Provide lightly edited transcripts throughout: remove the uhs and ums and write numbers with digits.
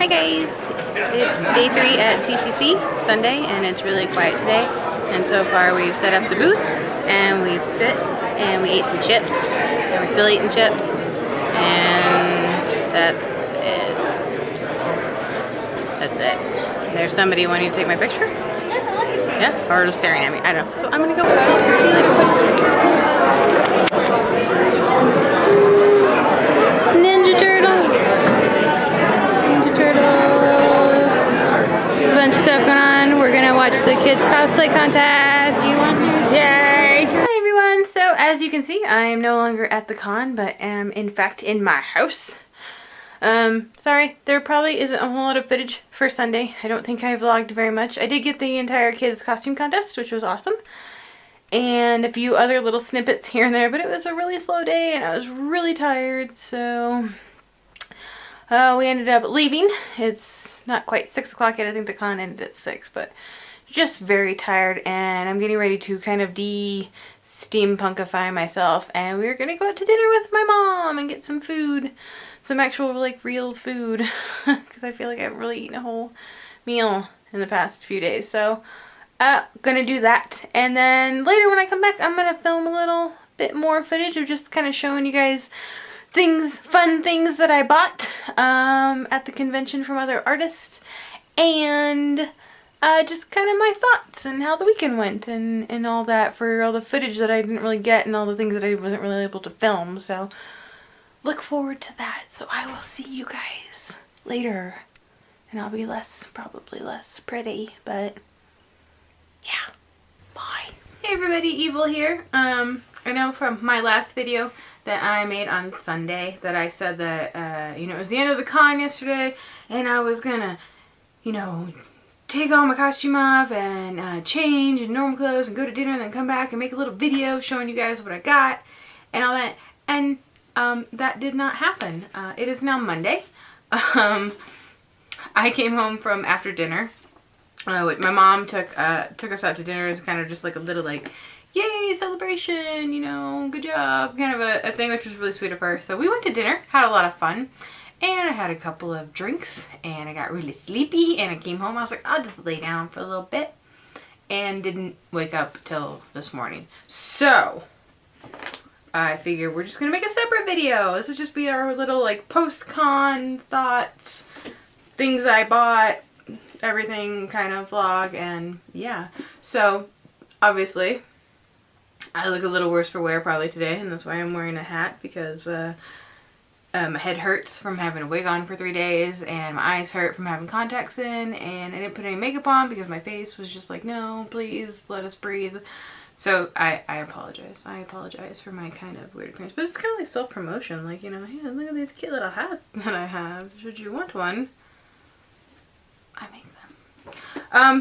Hi guys, it's day 3 at CCC, Sunday, and it's really quiet today. And so far we've set up the booth, and we've sit, and we ate some chips, and we're still eating chips, and that's it. That's it. There's somebody wanting to take my picture? Yeah, or just staring at me, I don't know. So I'm gonna go. See you later, bye. Ninja Turtle! Ninja Turtles! A bunch of stuff going on. We're gonna watch the kids cosplay contest. Yay! Hi everyone! So as you can see, I am no longer at the con, but am in fact in my house. Sorry, there probably isn't a whole lot of footage for Sunday. I don't think I vlogged very much. I did get the entire kids costume contest, which was awesome. And a few other little snippets here and there, but it was a really slow day and I was really tired, so we ended up leaving. It's not quite 6 o'clock yet. I think the con ended at 6, but just very tired, and I'm getting ready to kind of de-steampunkify myself, and we're gonna go out to dinner with my mom and get some food, some actual like real food, because I feel like I haven't really eaten a whole meal in the past few days. So gonna do that, and then later when I come back I'm gonna film a little bit more footage of just kind of showing you guys things, fun things that I bought at the convention from other artists, and just kind of my thoughts and how the weekend went and all that, for all the footage that I didn't really get and all the things that I wasn't really able to film. So look forward to that. So I will see you guys later, and I'll be probably less pretty, but yeah, bye. Hey everybody, Evil here. I know from my last video that I made on Sunday that I said that, you know, it was the end of the con yesterday, and I was gonna, you know, take all my costume off and change in normal clothes and go to dinner and then come back and make a little video showing you guys what I got and all that. And that did not happen. It is now Monday. I came home from after dinner. My mom took us out to dinner as kind of just like a little like, yay, celebration, you know, good job, kind of a thing, which was really sweet of her. So we went to dinner, had a lot of fun, and I had a couple of drinks, and I got really sleepy, and I came home. I was like, I'll just lay down for a little bit, and didn't wake up till this morning. So I figure we're just gonna make a separate video. This will just be our little like post-con thoughts, things I bought, everything kind of vlog, and yeah. So obviously I look a little worse for wear probably today, and that's why I'm wearing a hat, because my head hurts from having a wig on for 3 days, and my eyes hurt from having contacts in, and I didn't put any makeup on because my face was just like, no, please let us breathe. So I apologize. I apologize for my kind of weird appearance, but it's kind of like self-promotion, like, you know, hey, look at these cute little hats that I have. Should you want one, I make them.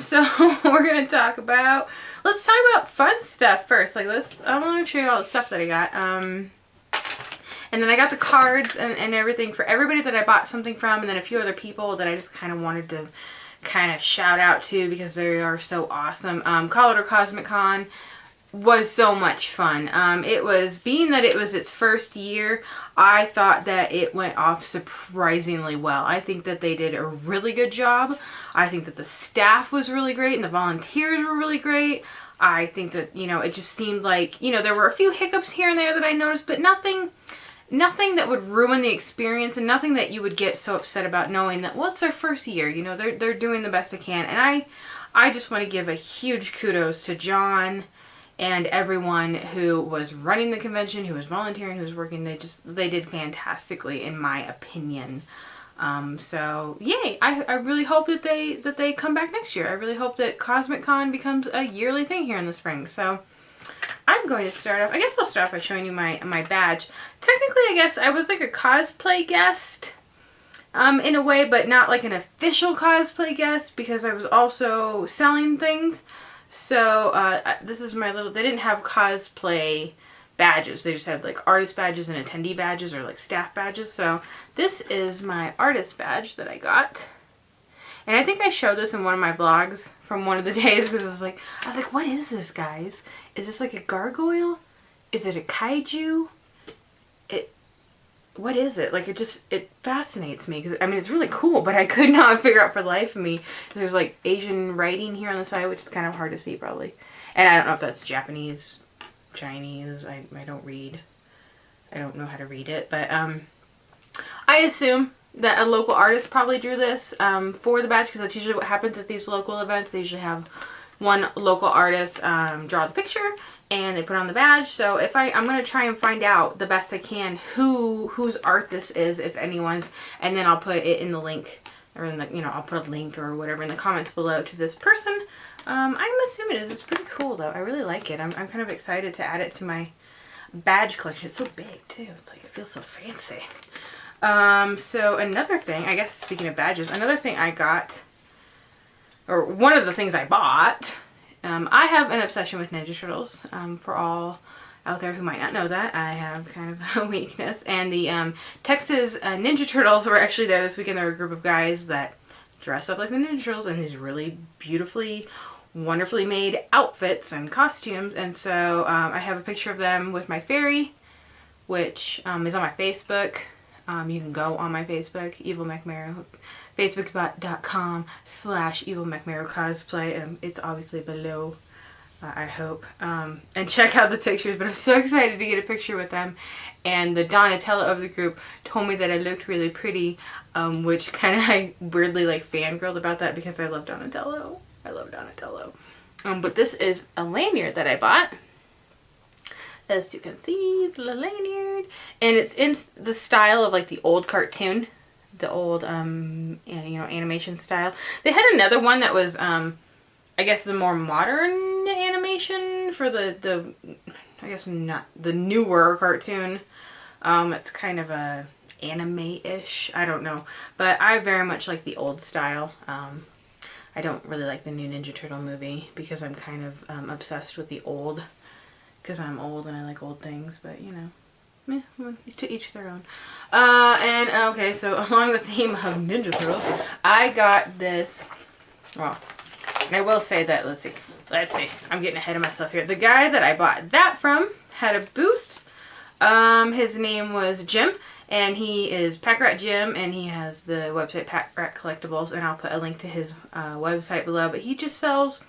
So we're gonna talk about, let's talk about fun stuff first. Like, I want to show you all the stuff that I got. And then I got the cards and everything for everybody that I bought something from, and then a few other people that I just kind of wanted to kind of shout out to because they are so awesome. Colorado Cosmic Con was so much fun. It was, being that it was its first year, I thought that it went off surprisingly well. I think that they did a really good job. I think that the staff was really great and the volunteers were really great. I think that, you know, it just seemed like, you know, there were a few hiccups here and there that I noticed, but nothing that would ruin the experience, and nothing that you would get so upset about, knowing that, well, it's their first year, you know, they're doing the best they can. And I just want to give a huge kudos to John and everyone who was running the convention, who was volunteering, who was working. They did fantastically, in my opinion. So yay! I really hope that they come back next year. I really hope that Cosmic Con becomes a yearly thing here in the spring. So I'm going to start off, I guess I'll start off by showing you my badge. Technically, I guess I was like a cosplay guest in a way, but not like an official cosplay guest, because I was also selling things. So this is my little, they didn't have cosplay badges. They just had like artist badges and attendee badges, or like staff badges. So this is my artist badge that I got. And I think I showed this in one of my vlogs from one of the days, because I was like, what is this, guys? Is this like a gargoyle? Is it a kaiju? what is it? Like, it fascinates me. Because, I mean, it's really cool, but I could not figure out for the life of me. There's, like, Asian writing here on the side, which is kind of hard to see, probably. And I don't know if that's Japanese, Chinese. I don't read. I don't know how to read it. But, I assume that a local artist probably drew this for the badge, because that's usually what happens at these local events. They usually have one local artist draw the picture and they put on the badge. So if I'm going to try and find out the best I can whose art this is, if anyone's, and then I'll put it in the link, or in the, you know, I'll put a link or whatever in the comments below to this person. I'm assuming it is. It's pretty cool though. I really like it. I'm kind of excited to add it to my badge collection. It's so big too. It's like, it feels so fancy. So another thing, I guess speaking of badges, another thing I got, or one of the things I bought, I have an obsession with Ninja Turtles. For all out there who might not know that, I have kind of a weakness. And the Texas Ninja Turtles were actually there this weekend. There were a group of guys that dress up like the Ninja Turtles in these really beautifully, wonderfully made outfits and costumes. And so I have a picture of them with my fairy, which is on my Facebook. You can go on my Facebook, Evil McMarrow, facebook.com/Evil McMarrow Cosplay. It's obviously below, I hope. And check out the pictures, but I'm so excited to get a picture with them. And the Donatello of the group told me that I looked really pretty, which kind of, I weirdly like fangirled about that because I love Donatello. I love Donatello. But this is a lanyard that I bought. As you can see, it's a little lanyard, and it's in the style of like the old cartoon, the old you know, animation style. They had another one that was I guess the more modern animation for the I guess not the newer cartoon. It's kind of a anime-ish, I don't know, but I very much like the old style. I don't really like the new Ninja Turtle movie because I'm kind of obsessed with the old. Because I'm old and I like old things, but you know, to each their own. Okay, so along the theme of Ninja Turtles, I got this, well, and I will say that, let's see, I'm getting ahead of myself here. The guy that I bought that from had a booth. His name was Jim, and he is Pak Rat Jim, and he has the website Pak Rat Collectibles, and I'll put a link to his website below, but he just sells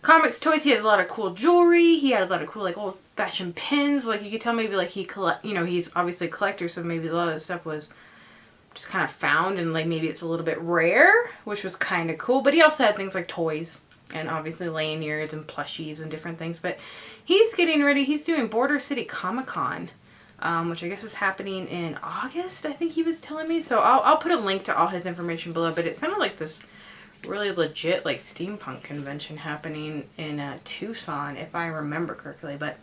comics, toys. He has a lot of cool jewelry. He had a lot of cool, like, old-fashioned pins. Like, you could tell maybe, like, you know, he's obviously a collector, so maybe a lot of the stuff was just kind of found, and, like, maybe it's a little bit rare, which was kind of cool. But he also had things like toys, and obviously lanyards and plushies and different things. But he's getting ready. He's doing Border City Comic Con, which I guess is happening in August, I think he was telling me. So I'll put a link to all his information below, but it sounded like this really legit, like, steampunk convention happening in Tucson, if I remember correctly, but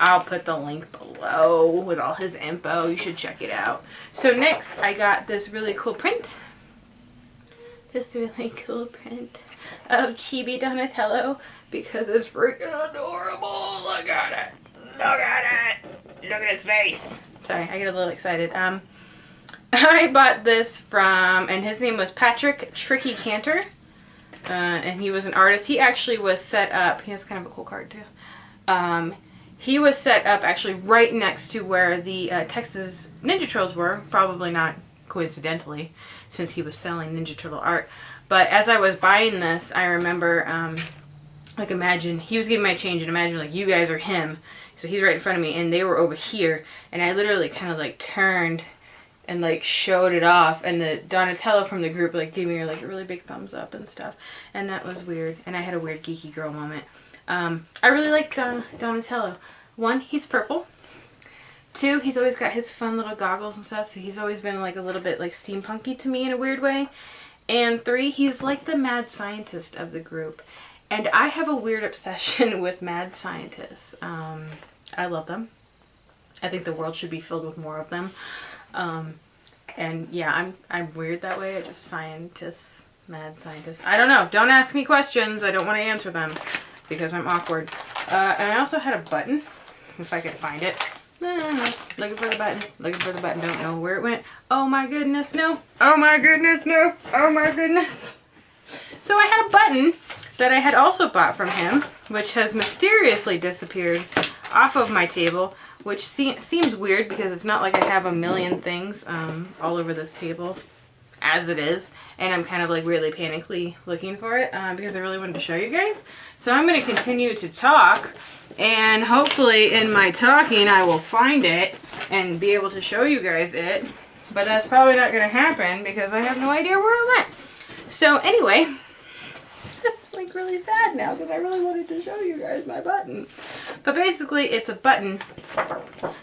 I'll put the link below with all his info. You should check it out. So next, I got this really cool print. This really cool print of Chibi Donatello because it's freaking adorable. Look at it. Look at it. Look at his face. Sorry, I get a little excited. I bought this from, and his name was Patrick Tricky Cantor, and he was an artist. He actually was set up, he has kind of a cool card too. He was set up actually right next to where the Texas Ninja Turtles were, probably not coincidentally, since he was selling Ninja Turtle art. But as I was buying this, I remember, like, imagine, he was giving my change, and imagine, like, you guys are him. So he's right in front of me, and they were over here, and I literally kind of, like, turned and, like, showed it off, and the Donatello from the group, like, gave me, like, a really big thumbs up and stuff, and that was weird, and I had a weird geeky girl moment. I really like Donatello. One, he's purple. Two, he's always got his fun little goggles and stuff, so he's always been, like, a little bit, like, steampunky to me in a weird way. And three, he's like the mad scientist of the group, and I have a weird obsession with mad scientists. I love them. I think the world should be filled with more of them. And yeah, I'm weird that way. I just scientists, mad scientists. I don't know. Don't ask me questions. I don't want to answer them because I'm awkward. And I also had a button, if I could find it. Looking for the button. Looking for the button. Don't know where it went. Oh my goodness, no. Oh my goodness, no. Oh my goodness. So I had a button that I had also bought from him, which has mysteriously disappeared off of my table. which seems weird because it's not like I have a million things all over this table as it is, and I'm kind of like really panically looking for it because I really wanted to show you guys. So I'm going to continue to talk, and hopefully in my talking I will find it and be able to show you guys it, but that's probably not going to happen because I have no idea where it went. So anyway, I'm like really sad now because I really wanted to show you guys my button. But basically it's a button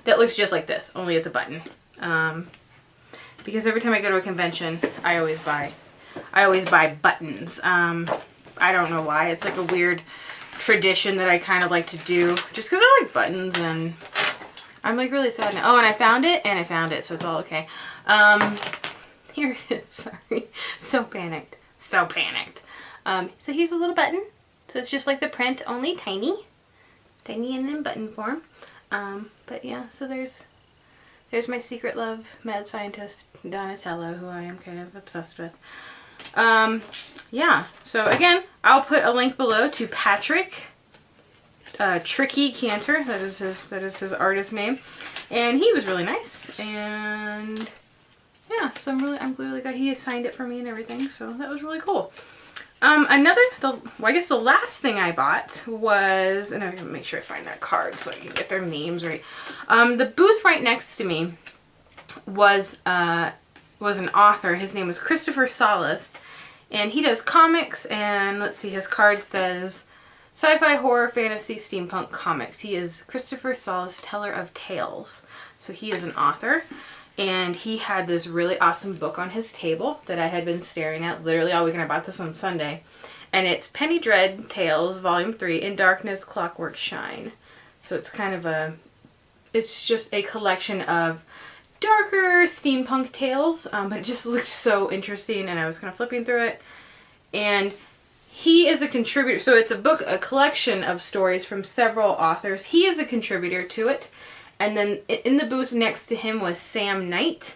that looks just like this, only it's a button. Because every time I go to a convention, I always buy buttons. I don't know why. It's like a weird tradition that I kind of like to do just because I like buttons, and I'm like really sad now. Oh, and I found it, so it's all okay. Here it is, sorry. So panicked. So panicked. So here's a little button. So it's just like the print, only tiny. Tiny and in button form. But yeah, so there's my secret love, mad scientist Donatello, who I am kind of obsessed with. Yeah, so again, I'll put a link below to Patrick Tricky Cantor. That is his artist name, and he was really nice. And yeah, so I'm really glad he signed it for me and everything. So that was really cool. I guess the last thing I bought was, and I'm gonna make sure I find that card so I can get their names right. The booth right next to me was an author. His name was Christopher Solis, and he does comics, and let's see, his card says sci-fi, horror, fantasy, steampunk comics. He is Christopher Solis, teller of tales. So he is an author. And he had this really awesome book on his table that I had been staring at literally all weekend. I bought this on Sunday. And it's Penny Dread Tales, Volume 3, In Darkness, Clockwork Shine. So it's kind of it's just a collection of darker steampunk tales. But it just looked so interesting, and I was kind of flipping through it. And he is a contributor. So it's a collection of stories from several authors. He is a contributor to it. And then in the booth next to him was Sam Knight,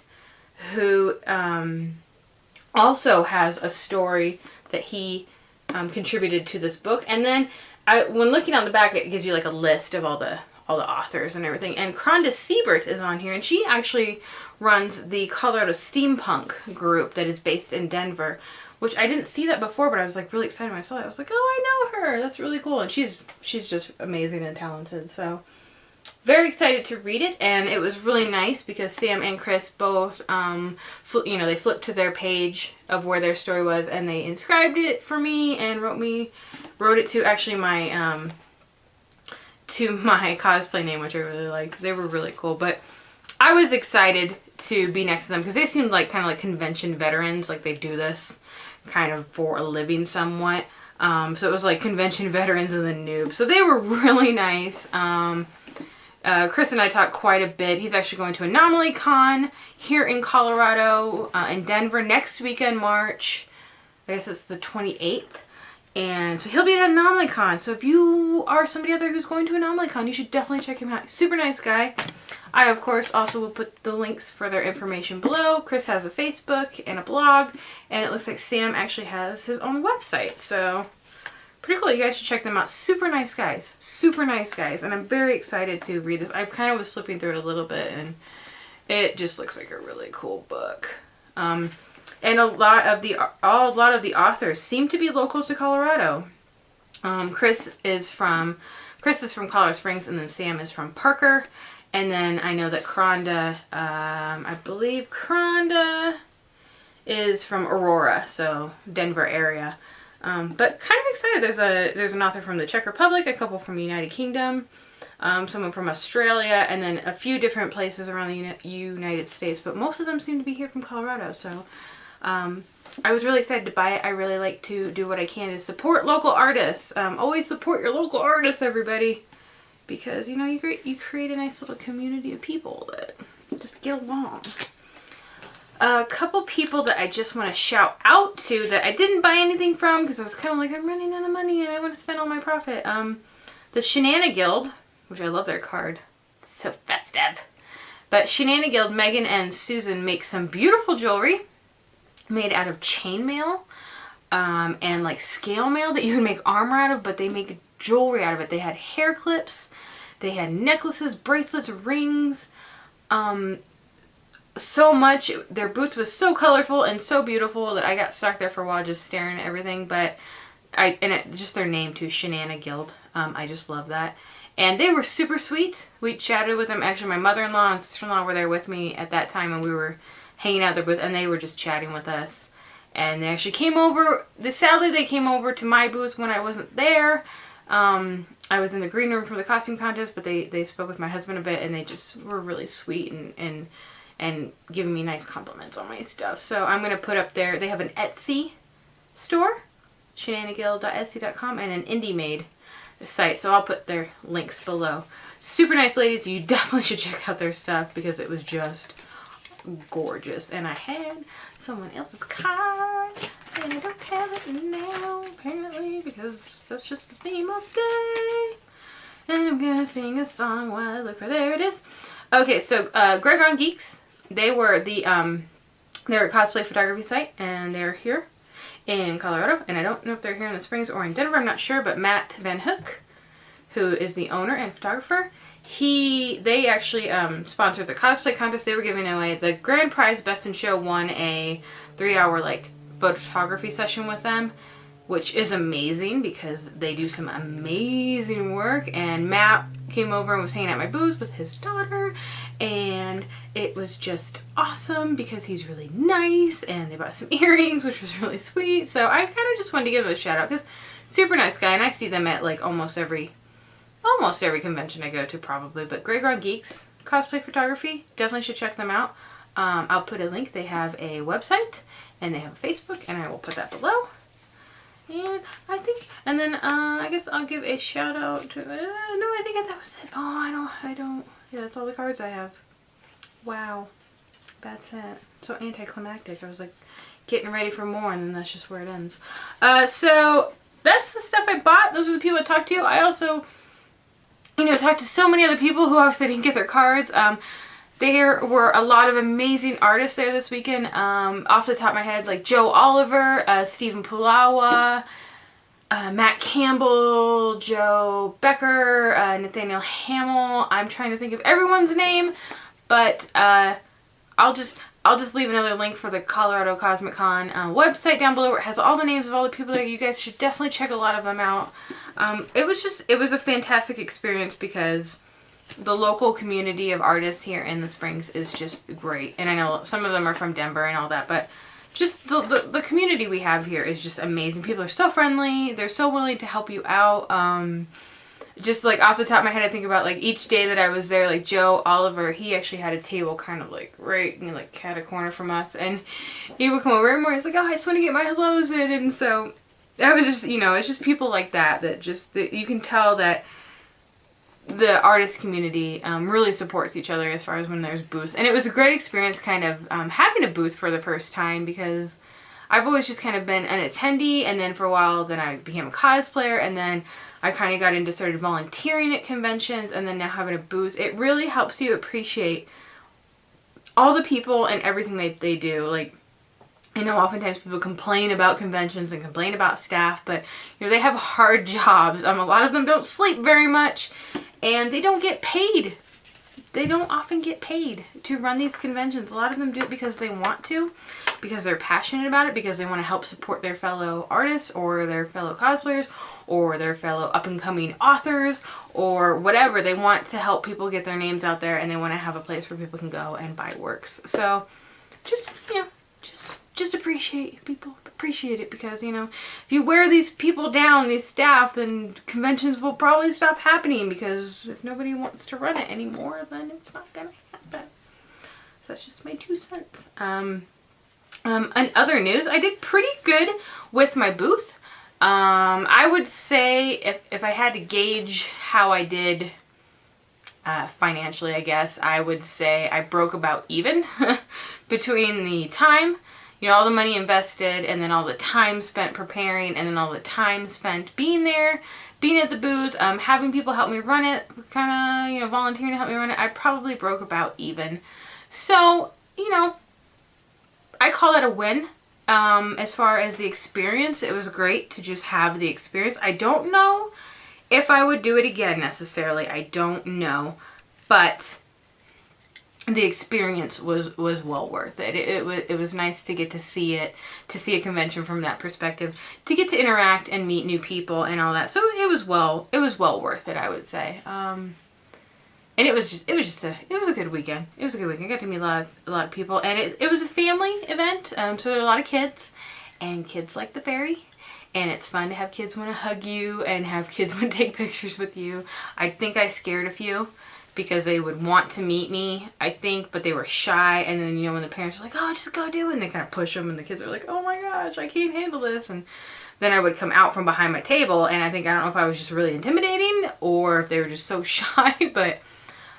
who also has a story that he contributed to this book. And then when looking on the back, it gives you like a list of all the authors and everything. And Kronda Siebert is on here, and she actually runs the Colorado Steampunk group that is based in Denver, which I didn't see that before, but I was like really excited when I saw it. I was like, oh, I know her. That's really cool. And she's just amazing and talented. So very excited to read it, and it was really nice because Sam and Chris both, they flipped to their page of where their story was, and they inscribed it for me and wrote it to actually my cosplay name, which I really liked. They were really cool, but I was excited to be next to them because they seemed like kind of like convention veterans, like they do this kind of for a living somewhat. So it was like convention veterans and the noobs. So they were really nice. Chris and I talked quite a bit. He's actually going to Anomaly Con here in Colorado, in Denver next weekend, March. I guess it's the 28th. And so he'll be at Anomaly Con. So if you are somebody out there who's going to Anomaly Con, you should definitely check him out. Super nice guy. I, of course, also will put the links for their information below. Chris has a Facebook and a blog. And it looks like Sam actually has his own website. So pretty cool. You guys should check them out. Super nice guys. Super nice guys. And I'm very excited to read this. I kind of was flipping through it a little bit, and it just looks like a really cool book. And a lot of the authors seem to be local to Colorado. Chris is from Colorado Springs, and then Sam is from Parker. And then I know that Kronda, I believe Kronda is from Aurora, so Denver area. But kind of excited. There's an author from the Czech Republic, a couple from the United Kingdom, someone from Australia, and then a few different places around the United States. But most of them seem to be here from Colorado. So I was really excited to buy it. I really like to do what I can to support local artists. Always support your local artists, everybody, because you create a nice little community of people that just get along. A couple people that I just want to shout out to that I didn't buy anything from because I was kind of like, I'm running out of money and I want to spend all my profit. The Shenaniguild, which I love their card. It's so festive. But Shenaniguild, Megan and Susan make some beautiful jewelry made out of chainmail and like scale mail that you can make armor out of, but they make jewelry out of it. They had hair clips. They had necklaces, bracelets, rings, so much. Their booth was so colorful and so beautiful that I got stuck there for a while just staring at everything. But just their name too, Shenana Guild. I just love that. And they were super sweet. We chatted with them. Actually, my mother-in-law and sister-in-law were there with me at that time, and we were hanging out at their booth, and they were just chatting with us. And they actually came over. Sadly, they came over to my booth when I wasn't there. I was in the green room for the costume contest, but they spoke with my husband a bit, and they just were really sweet and giving me nice compliments on my stuff. So I'm going to put up there, they have an Etsy store, shenanaguild.etsy.com, and an Indie Made site. So I'll put their links below. Super nice ladies. You definitely should check out their stuff because it was just gorgeous. And I had someone else's card and I don't have it now apparently because that's just the theme of the day. And I'm gonna sing a song while I look for, there it is. Okay, so GregRon Geeks, they were they're a cosplay photography site, and they're here in Colorado, and I don't know if they're here in the Springs or in Denver, I'm not sure, but Matt Van Hook, who is the owner and photographer, they actually sponsored the cosplay contest. They were giving away the grand prize. Best in Show won a 3-hour like photography session with them, which is amazing because they do some amazing work. And Matt came over and was hanging at my booth with his daughter, and it was just awesome because he's really nice, and they bought some earrings, which was really sweet. So I kind of just wanted to give him a shout out because super nice guy, and I see them at like almost every convention I go to probably. But GregRon Geeks cosplay photography, definitely should check them out. I'll put a link. They have a website and they have a Facebook, and I will put that below. And I guess I'll give a shout out to, no, I think that was it. Oh, I don't, yeah, that's all the cards I have. Wow. That's it. So anticlimactic. I was like getting ready for more, and then that's just where it ends. So that's the stuff I bought. Those are the people I talked to. I also, talked to so many other people who obviously didn't get their cards. There were a lot of amazing artists there this weekend. Off the top of my head, like Joe Oliver, Stephen Pulawa, Matt Campbell, Joe Becker, Nathaniel Hamill. I'm trying to think of everyone's name, but I'll just leave another link for the Colorado Cosmic Con website down below where it has all the names of all the people there. You guys should definitely check a lot of them out. It was a fantastic experience because the local community of artists here in the Springs is just great. And I know some of them are from Denver and all that, but just the community we have here is just amazing. People are so friendly. They're so willing to help you out. Just like off the top of my head, I think about like each day that I was there, like Joe Oliver, he actually had a table kind of like right, like cat a corner from us. And he would come over every morning. He's like, oh, I just want to get my hellos in. And so that was just, it's just people like that you can tell that the artist community really supports each other as far as when there's booths. And it was a great experience kind of having a booth for the first time because I've always just kind of been an attendee, and then for a while then I became a cosplayer, and then I kind of started volunteering at conventions, and then now having a booth. It really helps you appreciate all the people and everything they do. Like, I know oftentimes people complain about conventions and complain about staff, but they have hard jobs. A lot of them don't sleep very much, and they don't get paid. They don't often get paid to run these conventions. A lot of them do it because they want to, because they're passionate about it, because they want to help support their fellow artists or their fellow cosplayers or their fellow up-and-coming authors or whatever. They want to help people get their names out there, and they want to have a place where people can go and buy works. So just appreciate people. Appreciate it, because if you wear these people down, these staff, then conventions will probably stop happening, because if nobody wants to run it anymore, then it's not gonna happen. So that's just my 2 cents. And other news, I did pretty good with my booth. I would say if I had to gauge how I did financially, I guess I would say I broke about even between the time, all the money invested, and then all the time spent preparing, and then all the time spent being there, being at the booth, having people help me run it, kind of, volunteering to help me run it. I probably broke about even. So, I call that a win. As far as the experience, it was great to just have the experience. I don't know If I would do it again necessarily, I don't know, but the experience was well worth it. It was nice to get to see it, to see a convention from that perspective, to get to interact and meet new people and all that. So it was well worth it, I would say. And it was a good weekend. It was a good weekend. I got to meet a lot of people, and it was a family event. So there were a lot of kids, and kids like the fairy. And it's fun to have kids want to hug you and have kids want to take pictures with you. I think I scared a few because they would want to meet me, I think, but they were shy. And then, you know, when the parents were like, oh, just go do it, and they kind of push them, and the kids are like, oh my gosh, I can't handle this. And then I would come out from behind my table, and I don't know if I was just really intimidating or if they were just so shy, but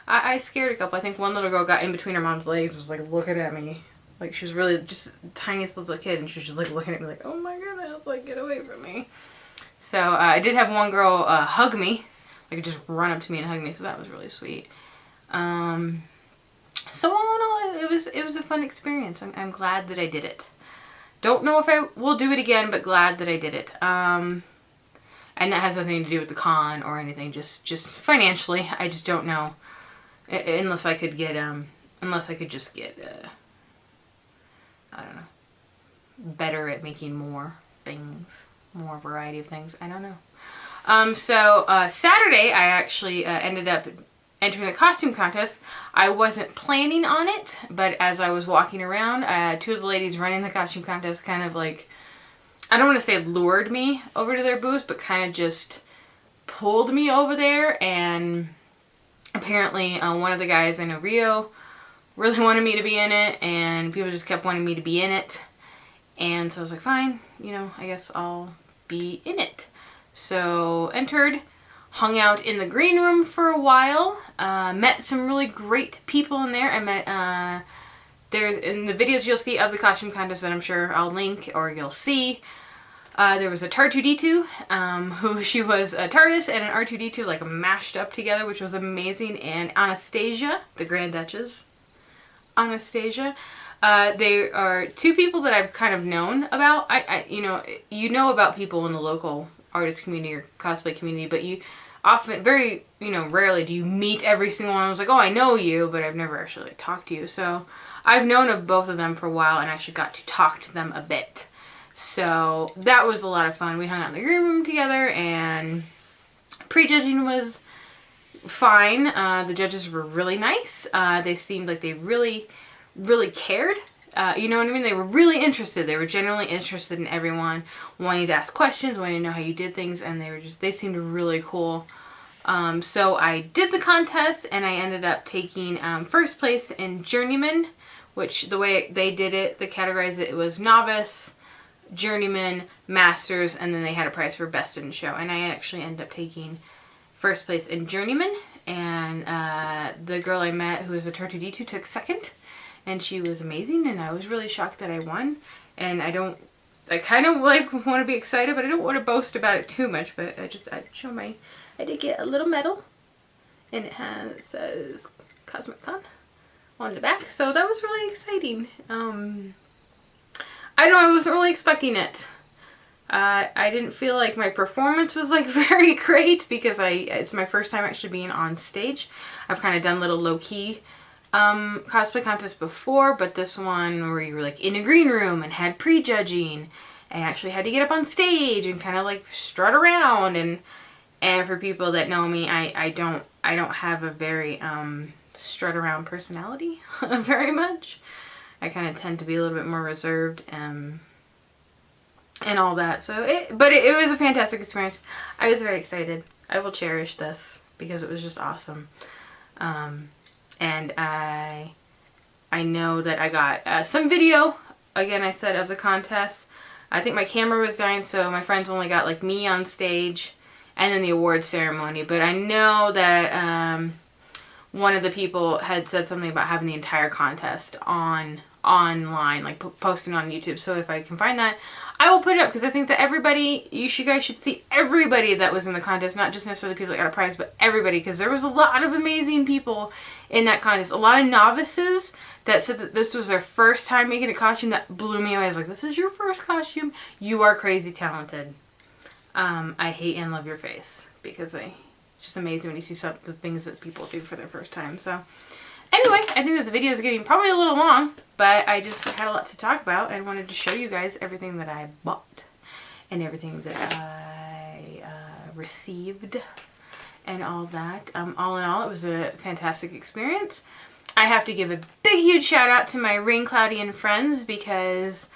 I scared a couple. I think one little girl got in between her mom's legs and was like looking at me. Like, she was really just the tiniest little kid, and she was just like looking at me like, oh my goodness, like, get away from me. So I did have one girl hug me, like just run up to me and hug me, so that was really sweet. So all in all, it was a fun experience. I'm glad that I did it. Don't know if I will do it again, but glad that I did it. And that has nothing to do with the con or anything, just financially. I just don't know, unless I could just get I don't know, better at making more things, more variety of things. I don't know. So Saturday, I actually ended up entering the costume contest. I wasn't planning on it, but as I was walking around, two of the ladies running the costume contest kind of like, I don't want to say lured me over to their booth, but kind of just pulled me over there. And apparently one of the guys, I know Rio, really wanted me to be in it, and people just kept wanting me to be in it. And so I was like, fine, you know, I guess I'll be in it. So entered, hung out in the green room for a while, met some really great people in there. I met, there's, in the videos you'll see of the costume contest that I'm sure I'll link or you'll see, there was a R2-D2, who she was a TARDIS and an R2-D2 like mashed up together, which was amazing. And Anastasia, the Grand Duchess, Anastasia. They are two people that I've kind of known about. You know about people in the local artist community or cosplay community, but you often, very, rarely do you meet every single one. I was like, oh, I know you, but I've never actually talked to you. So I've known of both of them for a while and actually got to talk to them a bit. So that was a lot of fun. We hung out in the green room together, and prejudging was fine. The judges were really nice. They seemed like they really cared. You know what I mean? They were really interested. They were genuinely interested in everyone, wanting to ask questions, wanting to know how you did things, and they seemed really cool. So I did the contest, and I ended up taking first place in Journeyman, which the way they did it, they categorized it, it was Novice, Journeyman, Masters, and then they had a prize for Best in Show. And I actually ended up taking first place in Journeyman, and the girl I met who was a R2-D2 took second, and she was amazing, and I was really shocked that I won. And I kind of like want to be excited, but I don't want to boast about it too much. But I did get a little medal, and it says Cosmic Con on the back, so that was really exciting. I know I wasn't really expecting it. I didn't feel like my performance was like very great because it's my first time actually being on stage. I've kind of done little low-key cosplay contests before, but this one where you were like in a green room and had prejudging and actually had to get up on stage and kind of like strut around, and for people that know me, I don't have a very strut around personality very much. I kind of tend to be a little bit more reserved and all that. So it was a fantastic experience. I was very excited. I will cherish this because it was just awesome. And I know that I got some video, again, I said, of the contest. I think my camera was dying, so my friends only got like me on stage and then the award ceremony. But I know that one of the people had said something about having the entire contest online, like posting on YouTube. So if I can find that, I will put it up, because I think that everybody, you guys should see everybody that was in the contest, not just necessarily the people that got a prize, but everybody, because there was a lot of amazing people in that contest. A lot of novices that said that this was their first time making a costume. That blew me away. I was like, this is your first costume? You are crazy talented. I hate and love your face, because it's just amazing when you see some of the things that people do for their first time. So anyway, I think that the video is getting probably a little long, but I just had a lot to talk about and wanted to show you guys everything that I bought and everything that I received and all that. All in all, it was a fantastic experience. I have to give a big, huge shout out to my RainCloudian friends because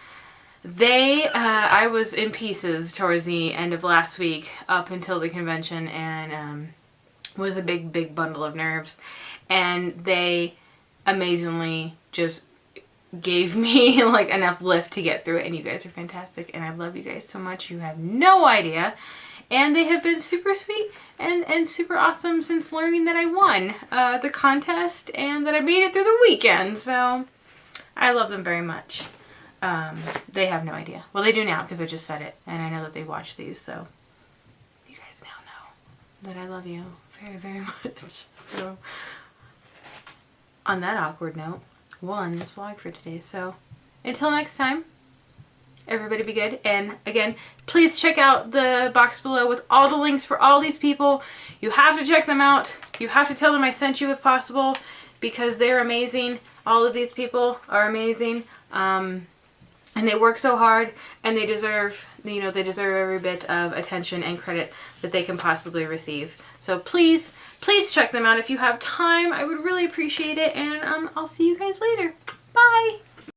I was in pieces towards the end of last week up until the convention, and was a big, big bundle of nerves. And they amazingly just gave me like enough lift to get through it, and you guys are fantastic, and I love you guys so much. You have no idea. And they have been super sweet and super awesome since learning that I won the contest and that I made it through the weekend. So I love them very much. They have no idea. Well, they do now because I just said it, and I know that they watch these, so you guys now know that I love you very, very much. So on that awkward note, we'll end this vlog for today. So until next time, everybody be good. And again, please check out the box below with all the links for all these people. You have to check them out. You have to tell them I sent you if possible, because they're amazing. All of these people are amazing. And they work so hard, and they deserve, you know, they deserve every bit of attention and credit that they can possibly receive. So please, please check them out if you have time. I would really appreciate it, and I'll see you guys later. Bye!